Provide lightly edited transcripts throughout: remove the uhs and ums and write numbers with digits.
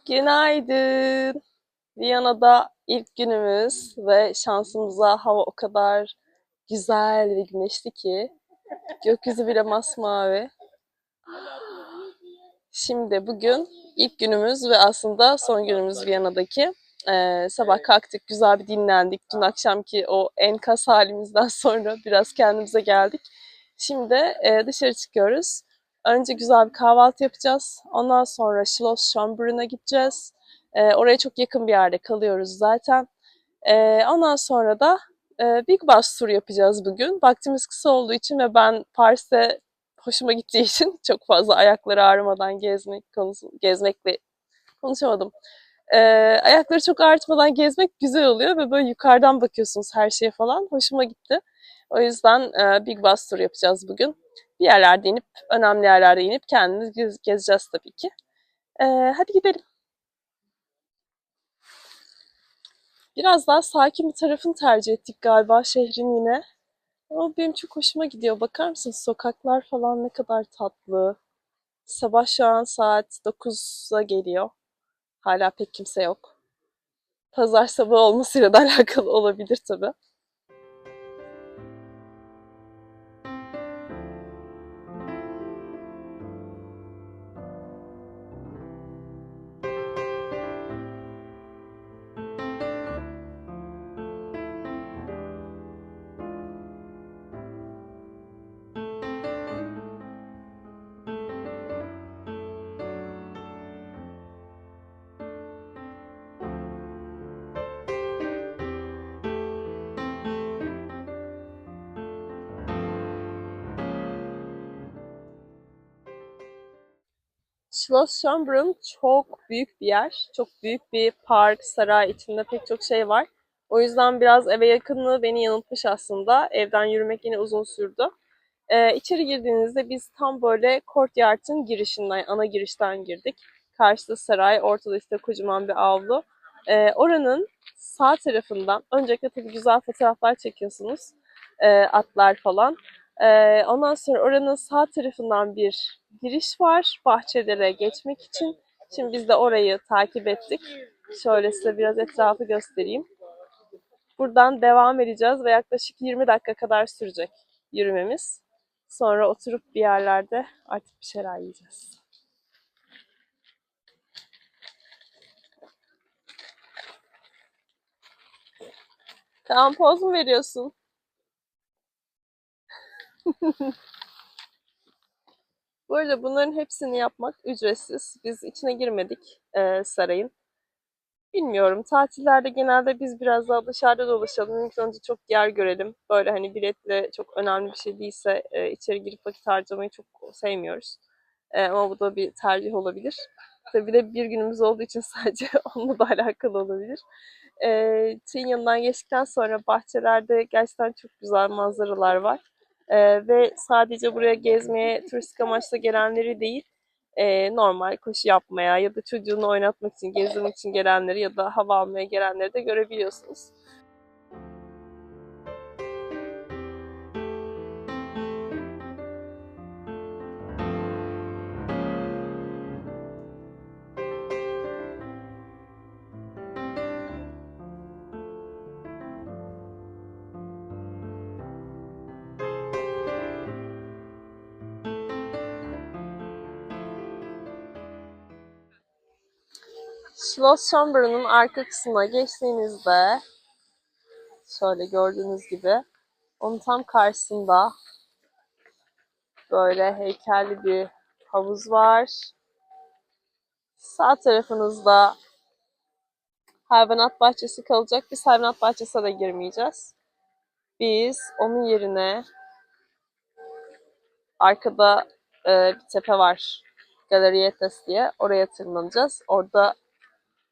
Günaydın. Viyana'da ilk günümüz ve şansımıza hava o kadar güzel ve güneşli ki gökyüzü bile masmavi. Şimdi bugün ilk günümüz ve aslında son günümüz Viyana'daki. Sabah kalktık, güzel bir dinlendik. Dün akşamki o enkaz halimizden sonra biraz kendimize geldik. Şimdi dışarı çıkıyoruz. Önce güzel bir kahvaltı yapacağız. Ondan sonra Schloss Schönbrünn'e gideceğiz. Oraya çok yakın bir yerde kalıyoruz zaten. Ondan sonra da Big Bus turu yapacağız bugün. Vaktimiz kısa olduğu için ve ben Paris'te hoşuma gittiği için çok fazla ayakları ağrımadan gezmekle konuşamadım. Ee, Ayakları çok ağrıtmadan gezmek güzel oluyor ve böyle yukarıdan bakıyorsunuz her şeye falan. Hoşuma gitti. O yüzden Big Bus tur yapacağız bugün. Bir yerlerde inip, önemli yerlerde inip kendimiz gezeceğiz tabii ki. Hadi gidelim. Biraz daha sakin bir tarafını tercih ettik galiba şehrin yine. Ama benim çok hoşuma gidiyor. Bakar mısın sokaklar falan ne kadar tatlı. Sabah şu an saat 9'a geliyor. Hala pek kimse yok. Pazar sabahı olmasıyla da alakalı olabilir tabii. Schloss Schönbrunn çok büyük bir yer. Çok büyük bir park, saray, içinde pek çok şey var. O yüzden biraz eve yakınlığı beni yanıltmış aslında. Evden yürümek yine uzun sürdü. İçeri girdiğinizde biz tam böyle courtyard'ın girişinden, ana girişten girdik. Karşıda saray, ortada işte kocaman bir avlu. Oranın sağ tarafından, öncelikle tabii güzel fotoğraflar çekiyorsunuz. Atlar falan. Ondan sonra oranın sağ tarafından bir giriş var bahçelere geçmek için. Şimdi biz de orayı takip ettik. Şöyle size biraz etrafı göstereyim. Buradan devam edeceğiz ve yaklaşık 20 dakika kadar sürecek yürümemiz. Sonra oturup bir yerlerde artık bir şeyler yiyeceğiz. Tamam, poz mu veriyorsun? Bu arada bunların hepsini yapmak ücretsiz. Biz içine girmedik sarayın. Bilmiyorum. Tatillerde genelde biz biraz daha dışarıda dolaşalım. Mümkün önce çok yer görelim. Böyle hani biletle çok önemli bir şey değilse içeri girip vakit harcamayı çok sevmiyoruz. Ama bu da bir tercih olabilir. Tabii bir de bir günümüz olduğu için sadece onunla da alakalı olabilir. Şeyin yanından geçtikten sonra bahçelerde gerçekten çok güzel manzaralar var. Ve sadece buraya gezmeye, turistik amaçla gelenleri değil, normal koşu yapmaya ya da çocuğunu oynatmak için, gezdirmek için gelenleri ya da hava almaya gelenleri de görebiliyorsunuz. Schloss Schönbrünn'ün arka kısmına geçtiğinizde şöyle gördüğünüz gibi onun tam karşısında böyle heykelli bir havuz var. Sağ tarafınızda hayvanat bahçesi kalacak. Biz hayvanat bahçesine de girmeyeceğiz. Biz onun yerine arkada bir tepe var. Galerietes diye. Oraya tırmanacağız. Orada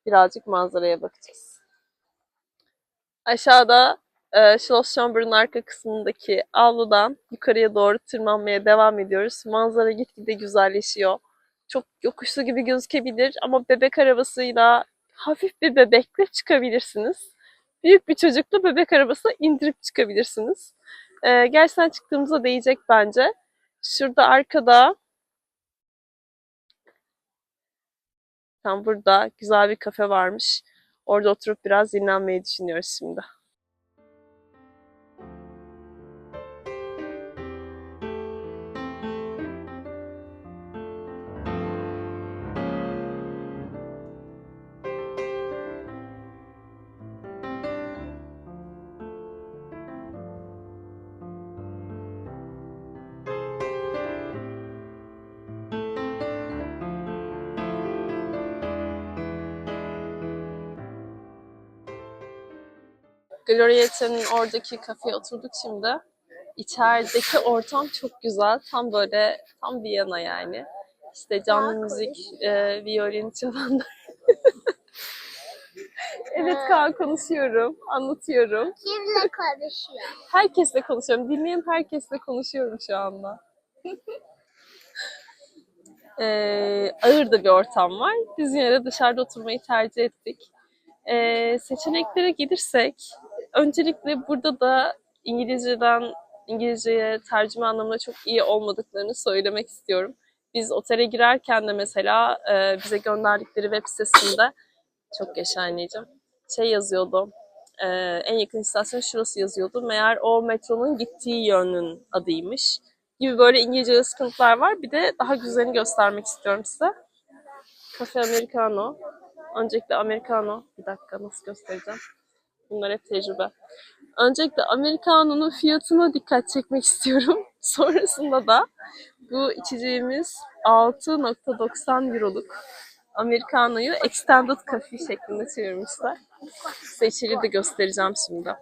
birazcık manzaraya bakacağız. Aşağıda Schloss Schönbrunn arka kısmındaki avludan yukarıya doğru tırmanmaya devam ediyoruz. Manzara gitgide güzelleşiyor. Çok yokuşlu gibi gözükebilir ama bebek arabasıyla hafif bir bebekle çıkabilirsiniz. Büyük bir çocukla bebek arabasına indirip çıkabilirsiniz. Gerçekten çıktığımıza değecek bence. Şurada arkada Tam burada güzel bir kafe varmış. Orada oturup biraz dinlenmeyi düşünüyoruz şimdi. Gloriette'nin oradaki kafeye oturduk şimdi. İçerideki ortam çok güzel. Tam böyle, tam Viyana yani. İşte canlı müzik, violin çalanlar. Evet Kaan, konuşuyorum, anlatıyorum. Kimle konuşuyor? Herkesle konuşuyorum. Dinleyen herkesle konuşuyorum şu anda. Ağır da bir ortam var. Biz yine de dışarıda oturmayı tercih ettik. Seçeneklere gelirsek, öncelikle burada da İngilizceye tercüme anlamında çok iyi olmadıklarını söylemek istiyorum. Biz otele girerken de mesela bize gönderdikleri web sitesinde çok yaşa anneciğim şey yazıyordu. En yakın istasyon şurası yazıyordu. Meğer o metronun gittiği yönün adıymış. Gibi böyle İngilizce sıkıntılar var. Bir de daha güzelini göstermek istiyorum size. Cafe Americano. Öncelikle Americano. Bir dakika, nasıl göstereceğim? Bunlar hep tecrübe. Öncelikle Americano'nun fiyatına dikkat çekmek istiyorum. Sonrasında da bu içeceğimiz 6.90 euroluk Americano'yu Extended Coffee şeklinde çevirmişler. Size içeriği de göstereceğim şimdi.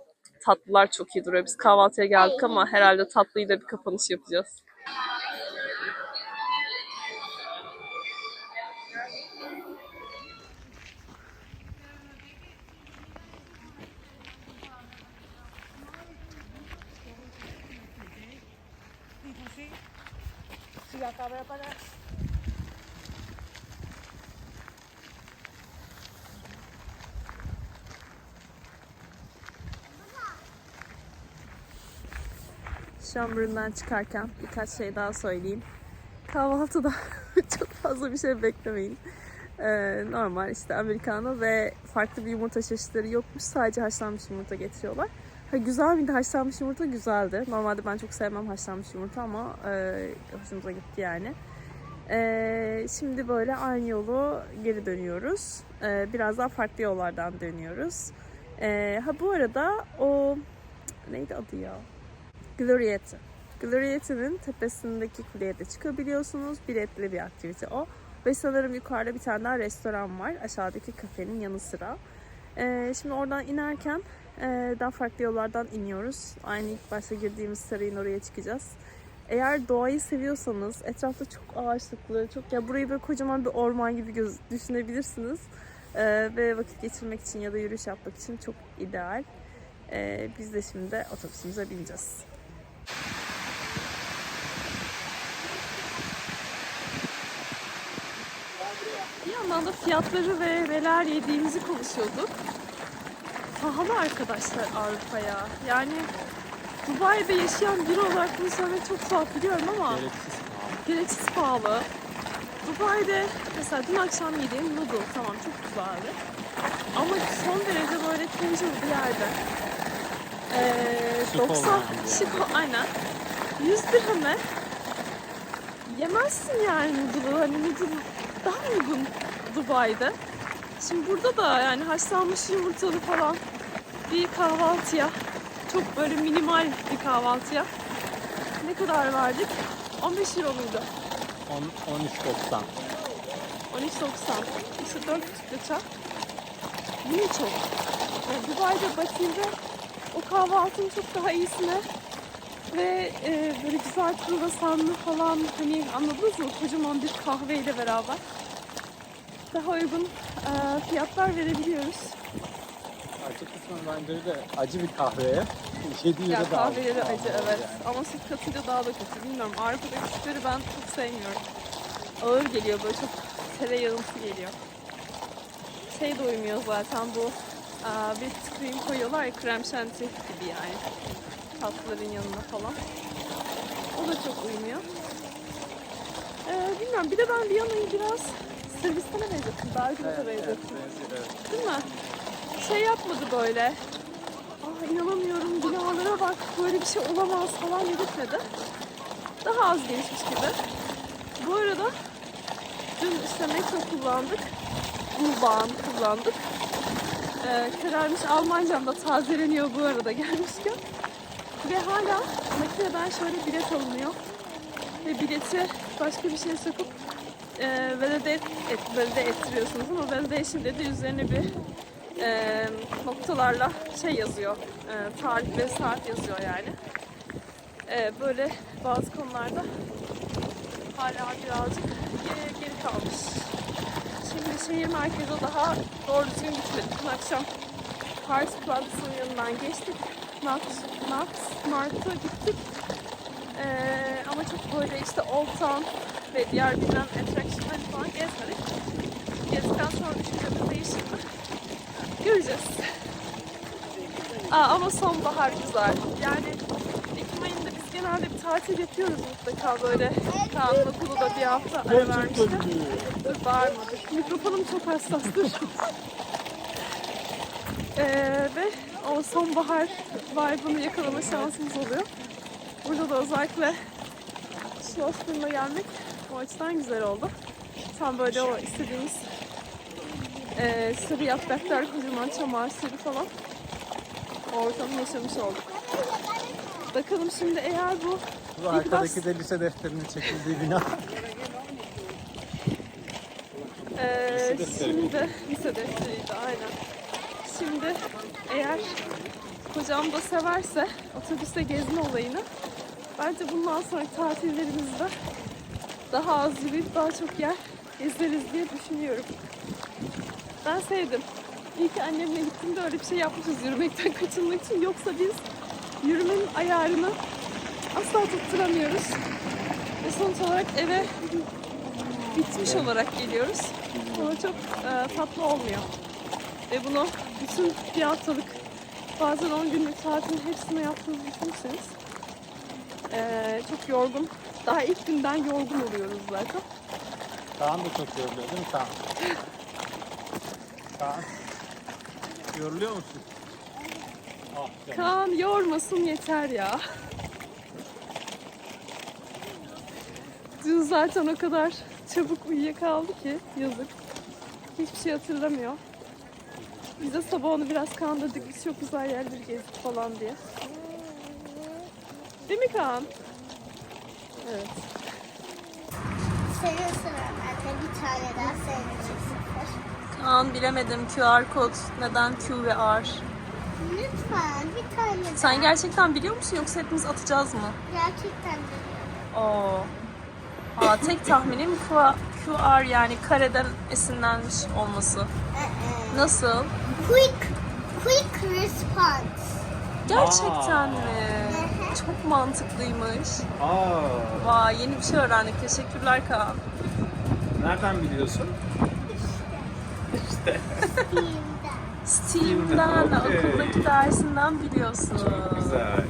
Tatlılar çok iyi duruyor. Biz kahvaltıya geldik ama herhalde tatlıyla bir kapanış yapacağız. Schönbrünn'den çıkarken birkaç şey daha söyleyeyim. Kahvaltıda çok fazla bir şey beklemeyin. Normal işte Americano ve farklı bir yumurta çeşitleri yokmuş. Sadece haşlanmış yumurta getiriyorlar. Ha, güzel miydi? Haşlanmış yumurta güzeldi. Normalde ben çok sevmem haşlanmış yumurta ama hoşumuza gitti yani. Şimdi böyle aynı yolu geri dönüyoruz. Biraz daha farklı yollardan dönüyoruz. Bu arada o neydi adı ya? Gloriette. Gloriette'nin tepesindeki kuleye de çıkabiliyorsunuz. Biletli bir aktivite o. Ve sanırım yukarıda bir tane daha restoran var. Aşağıdaki kafenin yanı sıra. Şimdi oradan inerken daha farklı yollardan iniyoruz. Aynı ilk başta girdiğimiz sarayın oraya çıkacağız. Eğer doğayı seviyorsanız, etrafta çok ağaçlıklı, ya burayı böyle kocaman bir orman gibi düşünebilirsiniz. Ve vakit geçirmek için ya da yürüyüş yapmak için çok ideal. Biz de şimdi otobüsümüze bineceğiz. Bir yandan da fiyatları ve neler yediğimizi konuşuyorduk. Pahalı arkadaşlar Avrupa'ya. Yani Dubai'de yaşayan biri olarak bunu söylemek çok tuhaf biliyorum ama gereksiz pahalı. Dubai'de mesela dün akşam yediğim noodle tamam çok güzeldi. Ama son derece böyle casual bir yerde. 90 şık aynen. 100 dirheme yemezsin yani noodle'ı. Hani noodle daha uygun Dubai'de. Şimdi burada da yani haşlanmış yumurtalı falan bir kahvaltıya, çok böyle minimal bir kahvaltıya ne kadar verdik? 15 euro muydu? 13.90. 13.90. İşte 4,5 lira. Yine çok. Yani Dubai'de Batı'da o kahvaltının çok daha iyisine ve böyle güzel kruvasanlı falan, hani anladınız mı? Kocaman bir kahveyle beraber daha uygun fiyatlar verebiliyoruz. Acı kısmı bence de acı bir kahveye 7 euro Ya da kahveleri acı evet. Yani. Ama süt katıyla daha da kötü. Bilmiyorum. Avrupa'daki sütleri ben çok sevmiyorum. Ağır geliyor böyle, çok tereyağımsı geliyor. Şey de uymuyor zaten bu. Bir cream koyuyorlar ya, krem şanti gibi yani. Tatlıların yanına falan. O da çok uymuyor. Bilmiyorum. Bir de ben Viyana'yı biraz Sırbistan'a benziyorsun. Belgrad'a benziyorsun. benziyor. Değil mi? Şey yapmadı böyle. Ah inanamıyorum binalara bak böyle bir şey olamaz falan dedirtmedi. Daha az gelişmiş gibi. Bu arada dün işte metro kullandık. U-Bahn kullandık. Kararmış Almancam da tazeleniyor bu arada gelmişken. Ve hala makineden şöyle bilet alınıyor. Ve bileti başka bir şeye sokup valide ettiriyorsunuz ama validation dedi üzerine bir noktalarla şey yazıyor. Tarih ve saat yazıyor yani. Böyle bazı konularda hala birazcık geri kalmış. Şimdi şehir merkezi daha doğru düzgün gitmedik. Dün akşam Paris Platz'ın yanından geçtik. Mart'a gittik. Ama çok böyle işte Old Town ve diğer bilinen attraction'ları falan gezmedik. Gezdikten sonra düşüncemiz değişir mi? Göreceğiz. Ama sonbahar güzel. Yani Ekim ayında biz genelde bir tatil yapıyoruz mutlaka böyle. Kaan'ın okulu da bir hafta ara vermişti. Dur bağırmadık. Mikrofonum çok hassastır. Ve o sonbahar vibe'ını yakalama şansımız oluyor. Burada da özellikle Schlosspil'e gelmek o açıdan güzel oldu. Tam böyle o istediğimiz sarı yapraklar, kocaman çam ağaçları falan o ortamı yaşamış olduk. Bakalım şimdi eğer Bu arkadaki de lise defterinin çekildiği bina. Şimdi lise defteriydi aynen. Şimdi eğer kocam da severse otobüste gezme olayını bence bundan sonraki tatillerimizde daha az yürüyüp daha çok yer gezeriz diye düşünüyorum. Ben sevdim. İyi ki annemle gittiğimde öyle bir şey yapmışız yürümekten kaçınmak için. Yoksa biz yürümenin ayarını asla tutturamıyoruz. Ve sonuç olarak eve bitmiş olarak geliyoruz. Ama çok tatlı olmuyor. Ve bunu bütün bir haftalık bazen 10 günlük tatilin hepsini yaptığımızı düşünürseniz çok yorgun. Daha ilk günden yorgun oluyoruz zaten. Kaan da çok yoruluyor değil mi Kaan? Kaan. Yoruluyor musun? Ah canım. Kaan yormasın yeter ya. Dün zaten o kadar çabuk uyuyakaldı ki yazık. Hiçbir şey hatırlamıyor. Biz de sabah onu biraz kandırdık. Biz çok güzel yerleri gezdik falan diye. Değil mi Kaan? Evet. Senin sıran anne bir tane daha senin için sıfır. Kaan bilemedim QR kod. Neden Q ve R? Lütfen bir tane daha. Sen gerçekten biliyor musun yoksa hepimiz atacağız mı? Gerçekten biliyorum. Oo. Tek tahminim QR yani kareden esinlenmiş olması. Nasıl? Quick response. Gerçekten mi? Çok mantıklıymış. Vay yeni bir şey öğrendik. Teşekkürler Kaan. Nereden biliyorsun? Steam'den, Okey. okuldaki dersinden biliyorsun. Güzel.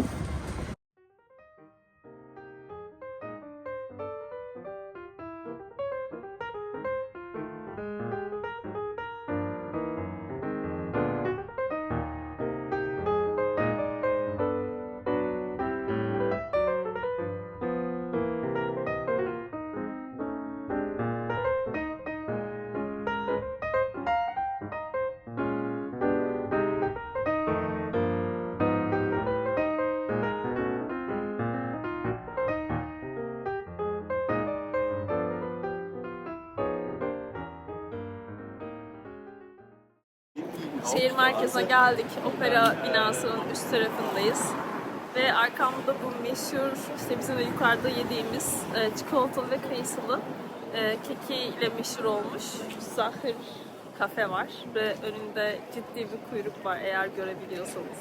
Şehir merkezine geldik. Opera binasının üst tarafındayız. Ve arkamda bu meşhur, işte bizim de yukarıda yediğimiz çikolatalı ve kayısılı kekiyle meşhur olmuş Zahır kafe var. Ve önünde ciddi bir kuyruk var eğer görebiliyorsanız.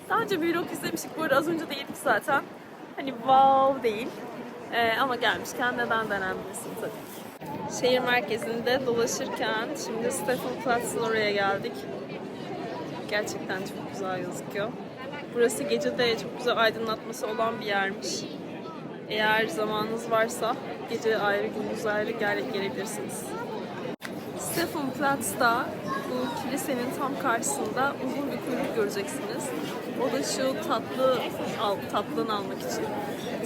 Daha önce bir vlog izlemiştik. Bu arada az önce de yedik zaten. Hani wow değil. Ama gelmişken neden denenmesin tabii ki. Şehir merkezinde dolaşırken şimdi Stephanplatz'ın oraya geldik. Gerçekten çok güzel gözüküyor. Burası gecede çok güzel aydınlatması olan bir yermiş. Eğer zamanınız varsa gece ayrı gündüz ayrı gelebilirsiniz. Stephanplatz'ta bu kilisenin tam karşısında uzun bir kuyruk göreceksiniz. O da şu tatlını almak için.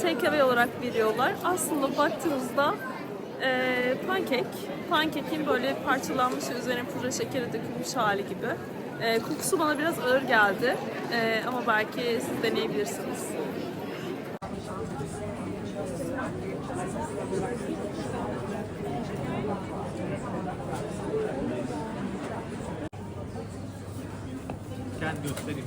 Takeaway olarak veriyorlar. Aslında baktığınızda pankekin böyle parçalanmış üzerine pudra şekeri dökülmüş hali gibi. Kokusu bana biraz ağır geldi. Ama belki siz deneyebilirsiniz. Gel göstereyim.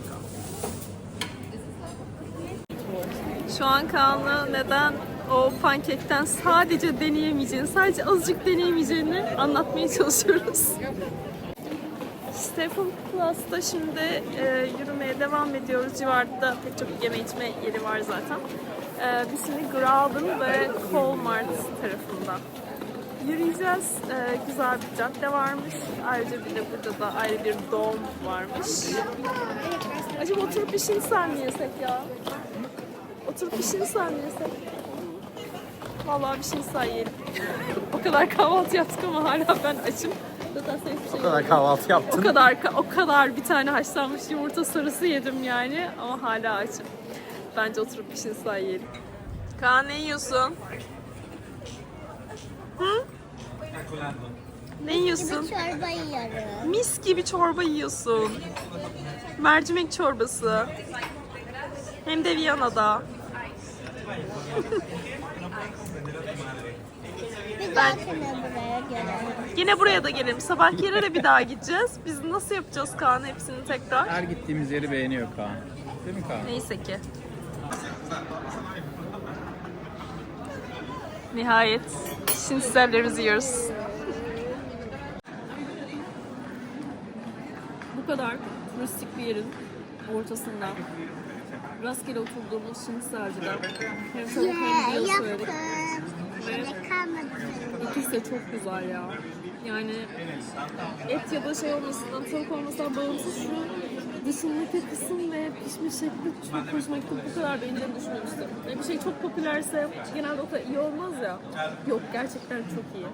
Şu an Kaan'la neden o pankekten sadece deneyemeyeceğini, sadece azıcık deneyemeyeceğini anlatmaya çalışıyoruz. Stephanplatz'ta şimdi yürümeye devam ediyoruz. Civarda pek çok yeme içme yeri var zaten. Biz şimdi Graben ve Kolmart tarafında yürüyeceğiz. Güzel bir cadde varmış. Ayrıca bir de burada da ayrı bir dom varmış. Acaba oturup bir şinsel mi yesek ya? Oturup bir şinsel mi yesek? Vallahi bir şinsel yiyelim. O kadar kahvaltı yaptık ama hala ben açım. Zaten sen hiçbir şey O kadar yemedin. kahvaltı yaptın. O kadar bir tane haşlanmış yumurta sarısı yedim yani ama hala açım. Bence oturup bir şinsel yiyelim. Kaan ne yiyorsun? Hı? Ne yiyorsun? Çorba yiyorum. Mis gibi çorba yiyorsun. Mercimek çorbası. Hem de Viyana'da. Bir dahakine buraya gelelim. Yine buraya da gelelim. Sabah yere de bir daha gideceğiz. Biz nasıl yapacağız Kaan hepsini tekrar? Her gittiğimiz yeri beğeniyor Kaan. Değil mi Kaan? Neyse ki. Nihayet şinitzellerimizi yiyoruz. Bu kadar turistik bir yerin ortasında rastgele oturduğumuz şinitzelciden hem tavuk hem bira söyledik. Yemek kalmadı. İkisi de çok güzel ya. Yani et ya da şey olmasından, tavuk olmasından bağımsız şu dışındaki kısım ve pişme şekli çok hoşuma gitti. Bu kadar beğeneceğimi düşünmemiştim. Yani bir şey çok popülerse genelde o kadar iyi olmaz ya. Yok, gerçekten çok iyi.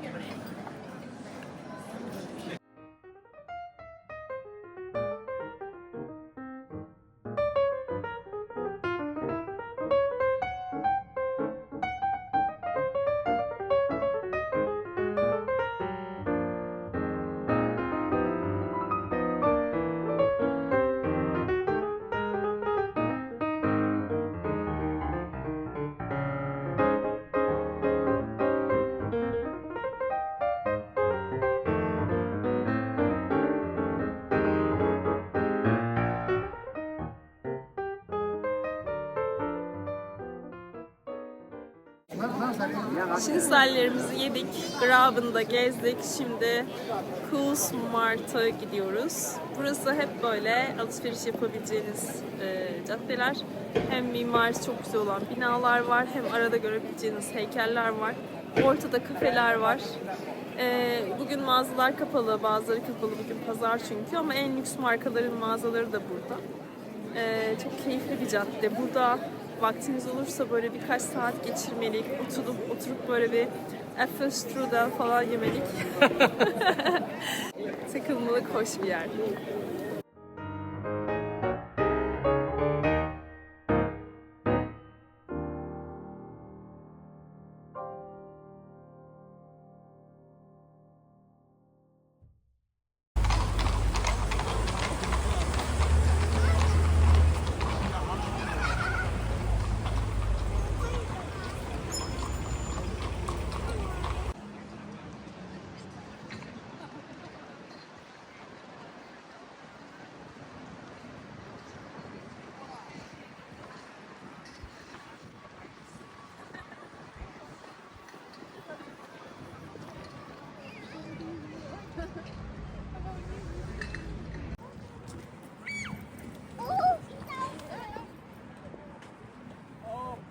Şinitzellerimizi yedik, Graben'da gezdik. Şimdi Kolsmart'a gidiyoruz. Burası hep böyle alışveriş yapabileceğiniz caddeler. Hem mimarisi çok güzel olan binalar var, hem arada görebileceğiniz heykeller var. Ortada kafeler var. Bugün mağazalar kapalı, bazıları kapalı. Bugün pazar çünkü, ama en lüks markaların mağazaları da burada. Çok keyifli bir cadde. Burada vaktiniz olursa böyle birkaç saat geçirmelik, oturup böyle bir Apfelstrudel falan yemelik. Takılmalık, hoş bir yer.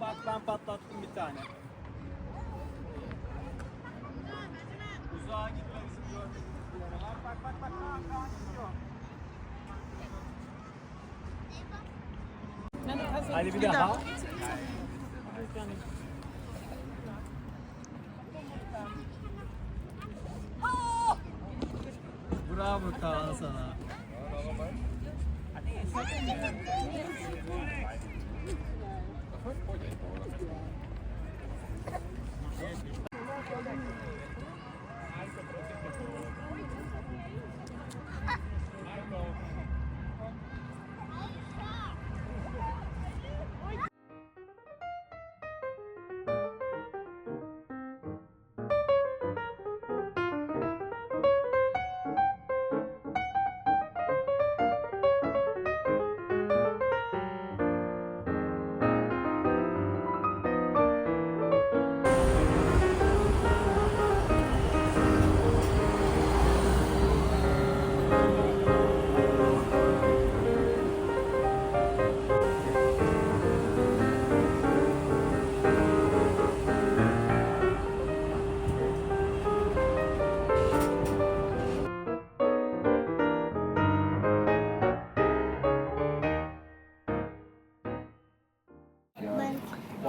Bak ben patlattım bir tane. Uzağa gitme bizim görmediğimiz yere. Bak Kaan gidiyor. Hadi bir daha. Bravo Kaan sana.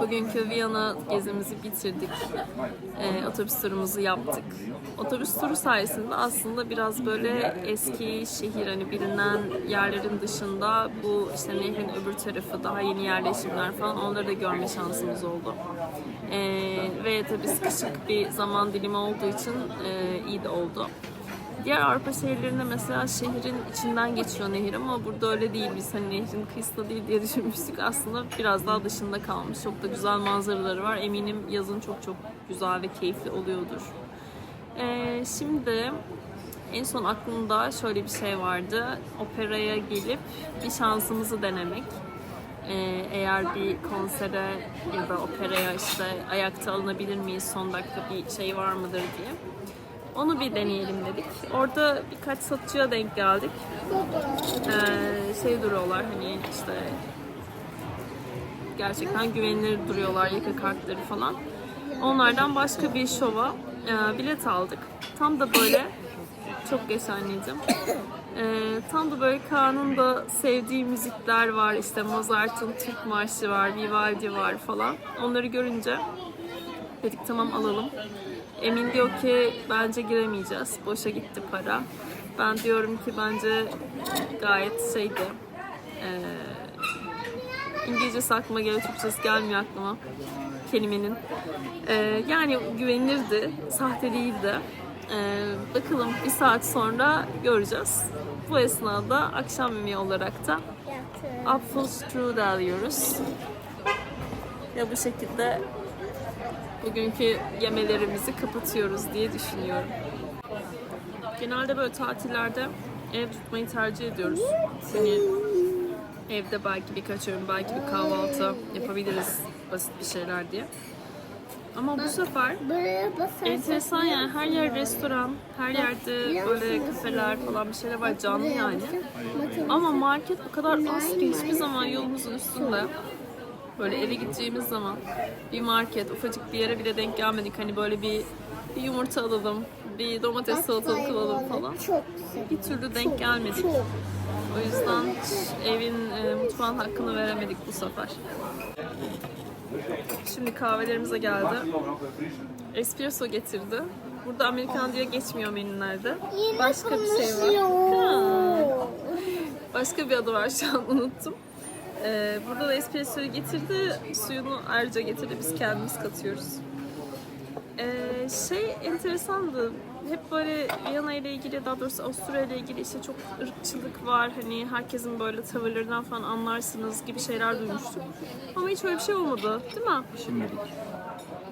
Bugünkü Viyana gezimizi bitirdik. Otobüs turumuzu yaptık. Otobüs turu sayesinde aslında biraz böyle eski şehir, hani bilinen yerlerin dışında bu işte nehrin öbür tarafı, daha yeni yerleşimler falan, onları da görme şansımız oldu. Ve tabii sıkışık bir zaman dilimi olduğu için iyi de oldu. Diğer Avrupa şehirlerinde mesela şehrin içinden geçiyor nehir ama burada öyle değil. Biz hani nehrin kıyısında değil diye düşünmüştük. Aslında biraz daha dışında kalmış. Çok da güzel manzaraları var. Eminim yazın çok çok güzel ve keyifli oluyordur. Şimdi en son aklımda şöyle bir şey vardı. Operaya gelip bir şansımızı denemek. Eğer bir konsere ya da operaya işte ayakta alınabilir miyiz, son dakika bir şey var mıdır diye. Onu bir deneyelim dedik. Orada birkaç satıcıya denk geldik. Şey duruyorlar, hani işte gerçekten güvenilir duruyorlar, yaka kartları falan. Onlardan başka bir şova bilet aldık. Tam da böyle, çok geç anneciğim. Tam da böyle Kaan'ın da sevdiği müzikler var. İşte Mozart'ın Türk Marşı var, Vivaldi var falan. Onları görünce dedik tamam alalım. Emin diyor ki bence giremeyeceğiz. Boşa gitti para. Ben diyorum ki bence gayet şeydi. İngilizcesi aklıma geliyor, Türkçesi gelmiyor aklıma kelimenin. Yani güvenilirdi, sahte değildi. Bakalım bir saat sonra göreceğiz. Bu esnada akşam yemeği olarak da Apfelstrudel yiyoruz. Ya bu şekilde bugünkü yemelerimizi kapatıyoruz diye düşünüyorum. Genelde böyle tatillerde ev tutmayı tercih ediyoruz. Hani evde belki birkaç öğün, belki bir kahvaltı yapabiliriz, basit bir şeyler diye. Ama bu sefer enteresan, yani her yer restoran, her yerde böyle kafeler falan bir şeyler var, canlı yani. Ama market o kadar az ki hiçbir zaman yolumuzun üstünde böyle eve gideceğimiz zaman bir market, ufacık bir yere bile denk gelmedik. Hani böyle bir yumurta alalım, bir domates salatalık alalım falan. Bir türlü denk gelmedik. O yüzden evin mutfağın hakkını veremedik bu sefer. Şimdi kahvelerimize geldi. Espresso getirdi. Burada Amerikan diye geçmiyor menülerde. Başka bir şey var. Başka bir adı var, şu an unuttum. Burada da espressoyu getirdi. Suyunu ayrıca getirdi. Biz kendimiz katıyoruz. Enteresandı. Hep böyle Viyana ile ilgili, daha doğrusu Avusturya ile ilgili işte çok ırkçılık var. Hani herkesin böyle tavırlarından falan anlarsınız gibi şeyler duymuştuk. Ama hiç öyle bir şey olmadı, değil mi? Şimdilik.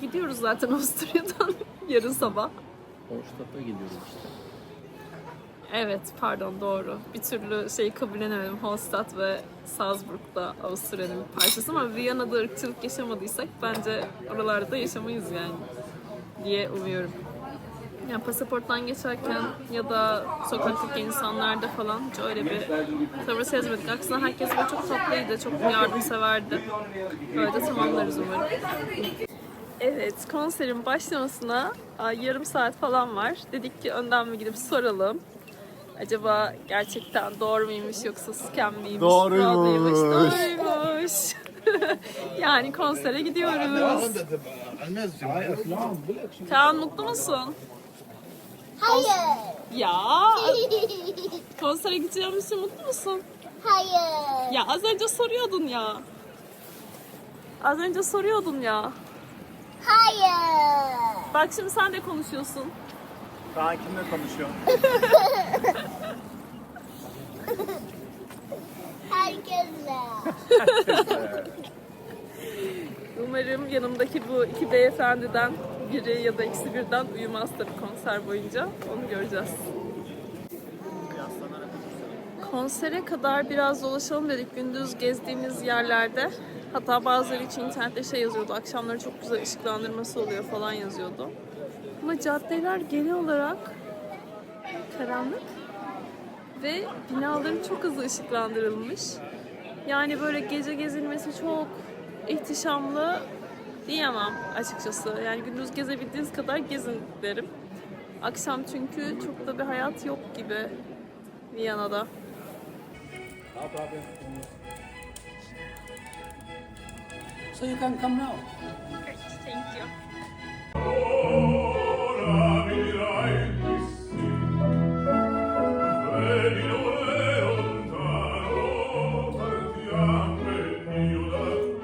Gidiyoruz zaten Avusturya'dan yarın sabah. Hoştat'a gidiyoruz işte. Evet, pardon, doğru. Bir türlü şeyi kabullenemedim. Hallstatt ve Salzburg'da Avusturya'nın bir parçası ama Viyana'da ırkçılık yaşamadıysak bence oralarda yaşamayız yani diye umuyorum. Yani pasaporttan geçerken ya da sokaktaki insanlarda falan hiç öyle bir tavır sezmedik. Aksine herkes böyle çok tatlıydı, çok yardımseverdi. Böyle de tamamlarız umarım. Evet, konserin başlamasına yarım saat falan var. Dedik ki önden mi gidip soralım. Acaba gerçekten doğru muymuş yoksa scam miymiş? Doğruymuş. Doğruymuş. Yani konsere gidiyoruz. Kaan, mutlu musun? Hayır. Ya konsere gideceğimiz için mutlu musun? Hayır. Ya az önce soruyordun ya. Az önce soruyordun ya. Hayır. Bak şimdi sen de konuşuyorsun. Kaan kimle konuşuyor? Herkesle. Umarım Yanımdaki bu iki beyefendiden biri ya da ikisi birden uyumaz tabii konser boyunca. Onu göreceğiz. Konsere kadar biraz dolaşalım dedik gündüz gezdiğimiz yerlerde. Hatta bazıları için internette şey yazıyordu. Akşamları çok güzel ışıklandırması oluyor falan yazıyordu. Ama caddeler genel olarak karanlık ve binaların çok hızlı ışıklandırılmış. Yani böyle gece gezilmesi çok ihtişamlı diyemem açıkçası. Yani gündüz gezebildiğiniz kadar gezin derim. Akşam çünkü çok da bir hayat yok gibi Viyana'da. No problem. So you can come now. Thank you. Ora mi dirai di sì, vedi dove lontano partiamo e io da tu.